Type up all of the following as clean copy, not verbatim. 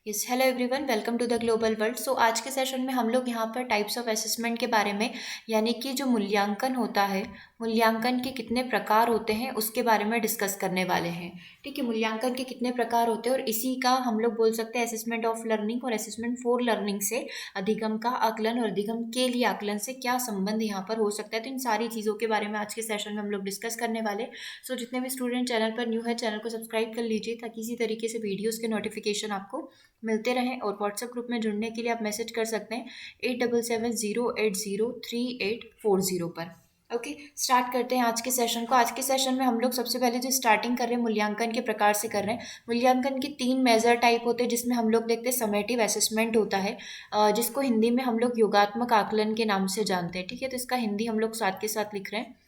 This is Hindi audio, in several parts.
Yes hello everyone, welcome to the global world. So आज के सेशन में हम लोग यहाँ पर टाइप्स ऑफ असेसमेंट के बारे में, यानी कि जो मूल्यांकन होता है, मूल्यांकन के कितने प्रकार होते हैं उसके बारे में डिस्कस करने वाले हैं। ठीक है, मूल्यांकन के कितने प्रकार होते हैं और इसी का हम लोग बोल सकते हैं असेसमेंट ऑफ लर्निंग और असेसमेंट फॉर लर्निंग से अधिगम का आकलन और अधिगम के लिए आकलन से क्या संबंध यहाँ पर हो सकता है। तो इन सारी चीज़ों के बारे में आज के सेशन में हम लोग डिस्कस करने वाले। सो जितने भी स्टूडेंट चैनल पर न्यू है, चैनल को सब्सक्राइब कर लीजिए ताकि इसी तरीके से वीडियोज़ के नोटिफिकेशन आपको मिलते रहें। और व्हाट्सएप ग्रुप में जुड़ने के लिए आप मैसेज कर सकते हैं 8770803840 पर। ओके, स्टार्ट करते हैं आज के सेशन को। आज के सेशन में हम लोग सबसे पहले जो स्टार्टिंग कर रहे हैं मूल्यांकन के प्रकार से कर रहे हैं। मूल्यांकन के तीन मेजर टाइप होते हैं, जिसमें हम लोग देखते हैं समेटिव असेसमेंट होता है, जिसको हिंदी में हम लोग योगात्मक आकलन के नाम से जानते हैं। ठीक है, तो इसका हिंदी हम लोग साथ के साथ लिख रहे हैं।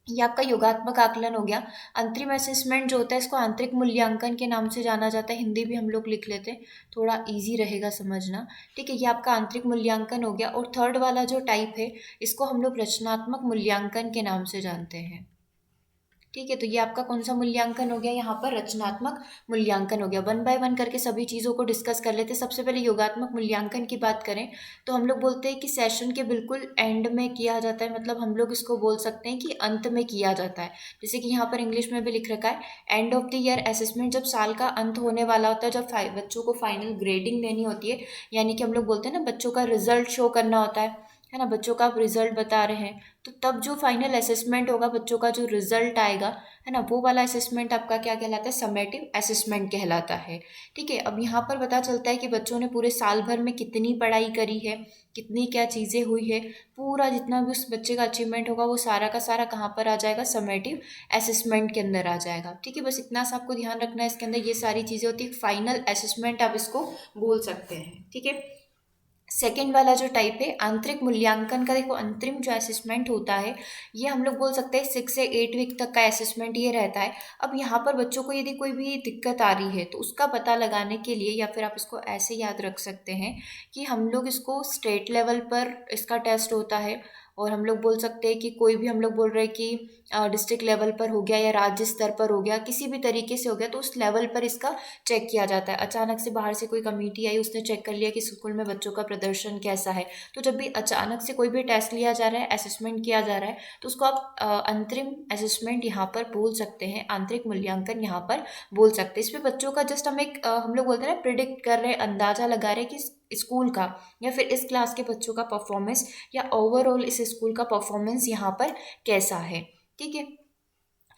ये आपका योगात्मक आकलन हो गया। अंतरिम असेसमेंट जो होता है इसको आंतरिक मूल्यांकन के नाम से जाना जाता है, हिंदी भी हम लोग लिख लेते हैं, थोड़ा इजी रहेगा समझना। ठीक है, ये आपका आंतरिक मूल्यांकन हो गया। और थर्ड वाला जो टाइप है इसको हम लोग रचनात्मक मूल्यांकन के नाम से जानते हैं। ठीक है, तो ये आपका कौन सा मूल्यांकन हो गया, यहाँ पर रचनात्मक मूल्यांकन हो गया। वन बाय वन करके सभी चीज़ों को डिस्कस कर लेते हैं। सबसे पहले योगात्मक मूल्यांकन की बात करें तो हम लोग बोलते हैं कि सेशन के बिल्कुल एंड में किया जाता है, मतलब हम लोग इसको बोल सकते हैं कि अंत में किया जाता है। जैसे कि यहाँ पर इंग्लिश में भी लिख रखा है end of the year assessment, जब साल का अंत होने वाला होता है, जब बच्चों को फाइनल ग्रेडिंग देनी होती है, यानी कि हम लोग बोलते हैं ना बच्चों का रिजल्ट शो करना होता है ना, बच्चों का आप रिजल्ट बता रहे हैं, तो तब जो फाइनल असेसमेंट होगा, बच्चों का जो रिजल्ट आएगा, है ना, वो वाला असेसमेंट आपका क्या कहलाता है, समेटिव असेसमेंट कहलाता है। ठीक है, अब यहाँ पर पता चलता है कि बच्चों ने पूरे साल भर में कितनी पढ़ाई करी है, कितनी क्या चीज़ें हुई है, पूरा जितना भी उस बच्चे का अचीवमेंट होगा वो सारा का सारा कहाँ पर आ जाएगा, समेटिव असेसमेंट के अंदर आ जाएगा। ठीक है, बस इतना सा आपको ध्यान रखना है, इसके अंदर ये सारी चीज़ें होती है। फाइनल असेसमेंट आप इसको बोल सकते हैं। ठीक है, सेकेंड वाला जो टाइप है आंतरिक मूल्यांकन का, देखो अंतरिम जो असेसमेंट होता है ये हम लोग बोल सकते हैं 6 से 8 वीक तक का असेसमेंट ये रहता है। अब यहाँ पर बच्चों को यदि कोई भी दिक्कत आ रही है तो उसका पता लगाने के लिए, या फिर आप इसको ऐसे याद रख सकते हैं कि हम लोग इसको स्टेट लेवल पर इसका टेस्ट होता है, और हम लोग बोल सकते हैं कि कोई भी हम लोग बोल रहे हैं कि डिस्ट्रिक्ट लेवल पर हो गया या राज्य स्तर पर हो गया, किसी भी तरीके से हो गया, तो उस लेवल पर इसका चेक किया जाता है। अचानक से बाहर से कोई कमेटी आई, उसने चेक कर लिया कि स्कूल में बच्चों का प्रदर्शन कैसा है, तो जब भी अचानक से कोई भी टेस्ट लिया जा रहा है, असेसमेंट किया जा रहा है, तो उसको आप अंतरिम असेसमेंट यहाँ पर बोल सकते हैं, आंतरिक मूल्यांकन यहाँ पर बोल सकते हैं। इसमें बच्चों का जस्ट हम एक हम लोग बोलते हैं ना, प्रिडिक्ट कर रहे हैं, अंदाजा लगा रहे हैं कि स्कूल का या फिर इस क्लास के बच्चों का परफॉर्मेंस या ओवरऑल इस स्कूल का परफॉर्मेंस यहाँ पर कैसा है। ठीक है,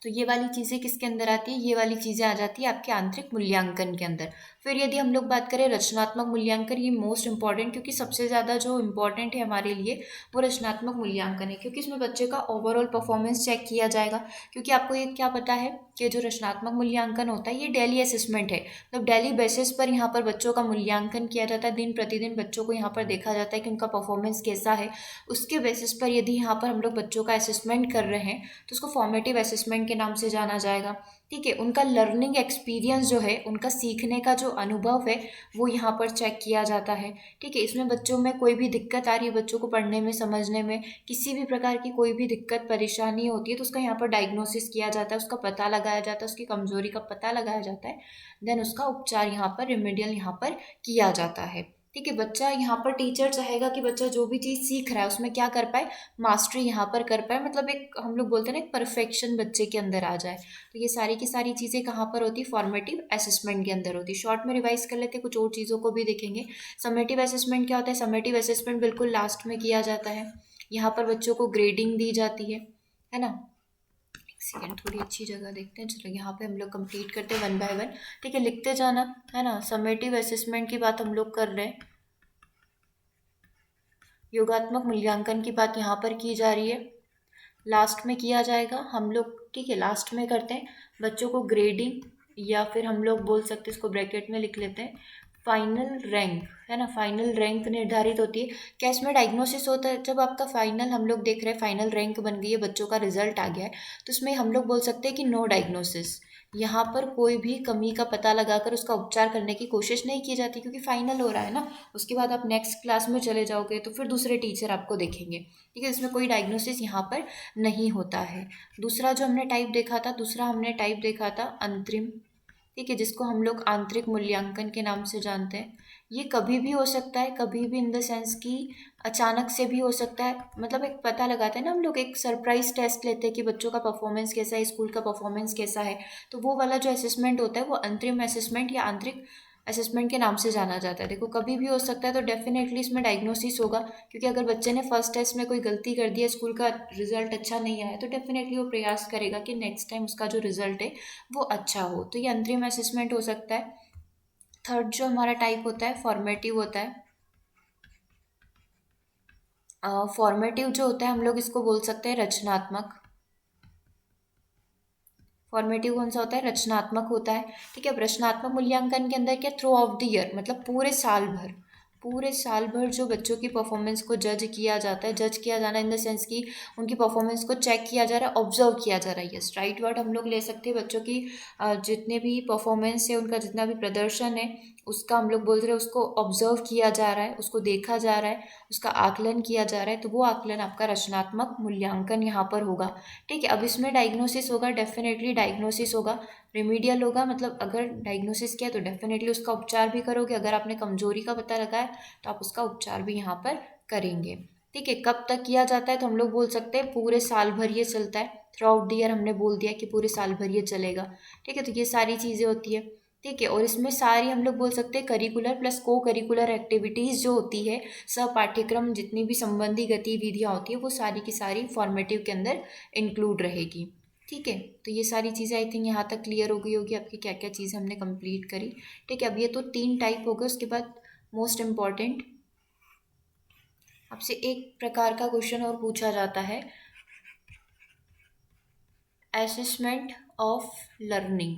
तो ये वाली चीज़ें किसके अंदर आती है, ये वाली चीज़ें आ जाती है आपके आंतरिक मूल्यांकन के अंदर। फिर यदि हम लोग बात करें रचनात्मक मूल्यांकन, ये मोस्ट इंपॉर्टेंट, क्योंकि सबसे ज़्यादा जो इम्पोर्टेंट है हमारे लिए वो रचनात्मक मूल्यांकन है, क्योंकि इसमें बच्चे का ओवरऑल परफॉर्मेंस चेक किया जाएगा। क्योंकि आपको ये क्या पता है कि जो रचनात्मक मूल्यांकन होता है ये डेली असेसमेंट है, मतलब डेली बेसिस पर यहाँ पर बच्चों का मूल्यांकन किया जाता है। दिन प्रतिदिन बच्चों को यहाँ पर देखा जाता है कि उनका परफॉर्मेंस कैसा है। उसके बेसिस पर यदि यहाँ पर हम लोग बच्चों का असेसमेंट कर रहे हैं तो उसको फॉर्मेटिव असेसमेंट के नाम से जाना जाएगा। ठीक है, उनका लर्निंग एक्सपीरियंस जो है, उनका सीखने का जो अनुभव है वो यहाँ पर चेक किया जाता है। ठीक है, इसमें बच्चों में कोई भी दिक्कत आ रही है, बच्चों को पढ़ने में, समझने में किसी भी प्रकार की कोई भी दिक्कत परेशानी होती है, तो उसका यहाँ पर डायग्नोसिस किया जाता है, उसका पता लगाया जाता है, उसकी कमजोरी का पता लगाया जाता है, देन उसका उपचार यहाँ पर, रेमेडियल यहाँ पर किया जाता है। ठीक है, बच्चा यहाँ पर, टीचर चाहेगा कि बच्चा जो भी चीज़ सीख रहा है उसमें क्या कर पाए, मास्टरी यहाँ पर कर पाए, मतलब एक हम लोग बोलते हैं ना एक परफेक्शन बच्चे के अंदर आ जाए। तो ये सारी की सारी चीज़ें कहाँ पर होती है, फॉर्मेटिव असेसमेंट के अंदर होती है। शॉर्ट में रिवाइज कर लेते हैं, कुछ और चीज़ों को भी देखेंगे। समेटिव असेसमेंट क्या होता है, समेटिव असेसमेंट बिल्कुल लास्ट में किया जाता है। यहाँ पर बच्चों को ग्रेडिंग दी जाती है ना। एक सेकेंड, थोड़ी अच्छी जगह देखते हैं, चलो यहाँ पे हम लोग कंप्लीट करते हैं वन बाय वन। ठीक है, लिखते जाना, है ना। समेटिव असेसमेंट की बात हम लोग कर रहे हैं, योगात्मक मूल्यांकन की बात यहाँ पर की जा रही है, लास्ट में किया जाएगा हम लोग। ठीक है, लास्ट में करते हैं बच्चों को ग्रेडिंग, या फिर हम लोग बोल सकते हैं, इसको ब्रैकेट में लिख लेते हैं, फाइनल रैंक, है ना। फाइनल रैंक निर्धारित होती है। क्या इसमें डायग्नोसिस होता है, जब आपका फाइनल हम लोग देख रहे हैं, फाइनल रैंक बन गई है, बच्चों का रिजल्ट आ गया है, तो इसमें हम लोग बोल सकते हैं कि नो डायग्नोसिस, यहाँ पर कोई भी कमी का पता लगाकर उसका उपचार करने की कोशिश नहीं की जाती, क्योंकि फाइनल हो रहा है ना। उसके बाद आप नेक्स्ट क्लास में चले जाओगे तो फिर दूसरे टीचर आपको देखेंगे। ठीक है, इसमें कोई डायग्नोसिस यहाँ पर नहीं होता है। दूसरा जो हमने टाइप देखा था, दूसरा हमने टाइप देखा था अंतरिम ठीक है, जिसको हम लोग आंतरिक मूल्यांकन के नाम से जानते हैं। ये कभी भी हो सकता है, कभी भी इन द सेंस कि अचानक से भी हो सकता है। मतलब एक पता लगाते हैं ना हम लोग, एक सरप्राइज टेस्ट लेते हैं कि बच्चों का परफॉर्मेंस कैसा है, स्कूल का परफॉर्मेंस कैसा है। तो वो वाला जो असेसमेंट होता है वो अंतरिम असेसमेंट या आंतरिक असेसमेंट के नाम से जाना जाता है। देखो कभी भी हो सकता है, तो डेफिनेटली इसमें डायग्नोसिस होगा, क्योंकि अगर बच्चे ने फर्स्ट टेस्ट में कोई गलती कर दी है, स्कूल का रिजल्ट अच्छा नहीं आया, तो डेफिनेटली वो प्रयास करेगा कि नेक्स्ट टाइम उसका जो रिजल्ट है वो अच्छा हो। तो ये अंतरिम असेसमेंट हो सकता है। थर्ड जो हमारा टाइप होता है फॉर्मेटिव होता है। फॉर्मेटिव जो होता है हम लोग इसको बोल सकते हैं रचनात्मक। फॉर्मेटिव कौन सा होता है? रचनात्मक होता है। ठीक है, अब रचनात्मक मूल्यांकन के अंदर क्या, थ्रू आउट द ईयर, मतलब पूरे साल भर, पूरे साल भर जो बच्चों की परफॉर्मेंस को जज किया जाता है, जज किया जाना इन द सेंस कि उनकी परफॉर्मेंस को चेक किया जा रहा है, ऑब्जर्व किया जा रहा है। यस, राइट वर्ड हम लोग ले सकते हैं। बच्चों की जितने भी परफॉर्मेंस है, उनका जितना भी प्रदर्शन है, उसका हम लोग बोल रहे हैं उसको ऑब्जर्व किया जा रहा है, उसको देखा जा रहा है, उसका आकलन किया जा रहा है। तो वो आकलन आपका रचनात्मक मूल्यांकन यहाँ पर होगा। ठीक है, अब इसमें डायग्नोसिस होगा, डेफिनेटली डायग्नोसिस होगा। रिमीडियल होगा, मतलब अगर डायग्नोसिस किया तो डेफिनेटली उसका उपचार भी करोगे। अगर आपने कमजोरी का पता लगाया तो आप उसका उपचार भी यहाँ पर करेंगे। ठीक है, कब तक किया जाता है? तो हम लोग बोल सकते हैं पूरे साल भर ये चलता है। थ्रू आउट द ईयर हमने बोल दिया कि पूरे साल भर ये चलेगा। ठीक है, तो ये सारी चीज़ें होती है। ठीक है, और इसमें सारी हम लोग बोल सकते हैं करिकुलर प्लस को करिकुलर एक्टिविटीज़ जो होती है, सह पाठ्यक्रम जितनी भी संबंधी गतिविधियाँ होती है, वो सारी की सारी फॉर्मेटिव के अंदर इंक्लूड रहेगी। ठीक है, तो ये सारी चीज़ें आई थिंक यहाँ तक क्लियर हो गई होगी आपकी, क्या क्या चीज़ें हमने कंप्लीट करी। ठीक है, अब ये तो 3 टाइप हो गए। उसके बाद मोस्ट इम्पॉर्टेंट, आपसे एक प्रकार का क्वेश्चन और पूछा जाता है, assessment of learning.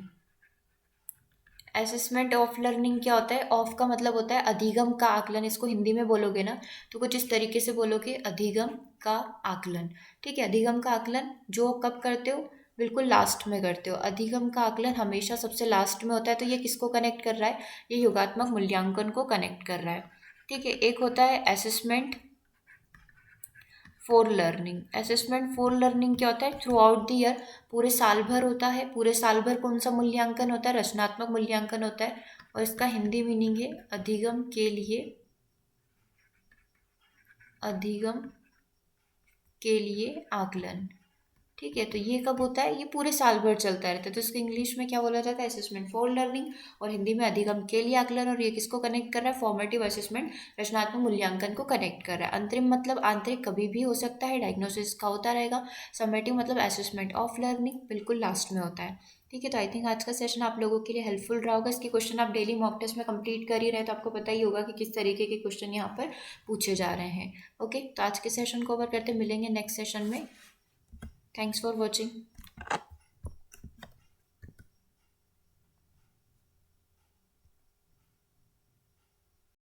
Assessment of learning क्या होता है? ऑफ का मतलब होता है अधिगम का आकलन। इसको हिंदी में बोलोगे ना तो कुछ इस तरीके से बोलोगे, अधिगम का आकलन। ठीक है, अधिगम का आकलन जो कब करते हो? बिल्कुल लास्ट में करते हो। अधिगम का आकलन हमेशा सबसे लास्ट में होता है। तो ये किसको कनेक्ट कर रहा है? ये योगात्मक मूल्यांकन को कनेक्ट कर रहा है। ठीक है, एक होता है assessment for learning. Assessment for learning क्या होता है? थ्रू आउट द ईयर, पूरे साल भर होता है। पूरे साल भर कौन सा मूल्यांकन होता है? रचनात्मक मूल्यांकन होता है। और इसका हिंदी मीनिंग है अधिगम के लिए, अधिगम के लिए आकलन। ठीक है, तो ये कब होता है? ये पूरे साल भर चलता रहता है। तो इसको इंग्लिश में क्या बोला जाता है? असेसमेंट फॉर लर्निंग, और हिंदी में अधिगम के लिए आकलन। और ये किसको कनेक्ट कर रहा है? फॉर्मेटिव असेसमेंट, रचनात्मक मूल्यांकन को कनेक्ट कर रहा है। अंतरिम मतलब आंतरिक कभी भी हो सकता है, डायग्नोसिस का होता रहेगा। समेटिव मतलब असेसमेंट ऑफ लर्निंग, बिल्कुल लास्ट में होता है। ठीक है, तो आई थिंक आज का सेशन आप लोगों के लिए हेल्पफुल रहा होगा। इसके क्वेश्चन आप डेली मॉक टेस्ट में कंप्लीट कर ही रहे, तो आपको पता ही होगा कि किस तरीके के क्वेश्चन यहाँ पर पूछे जा रहे हैं। ओके, तो आज के सेशन को कवर करते मिलेंगे नेक्स्ट सेशन में। Thanks for watching.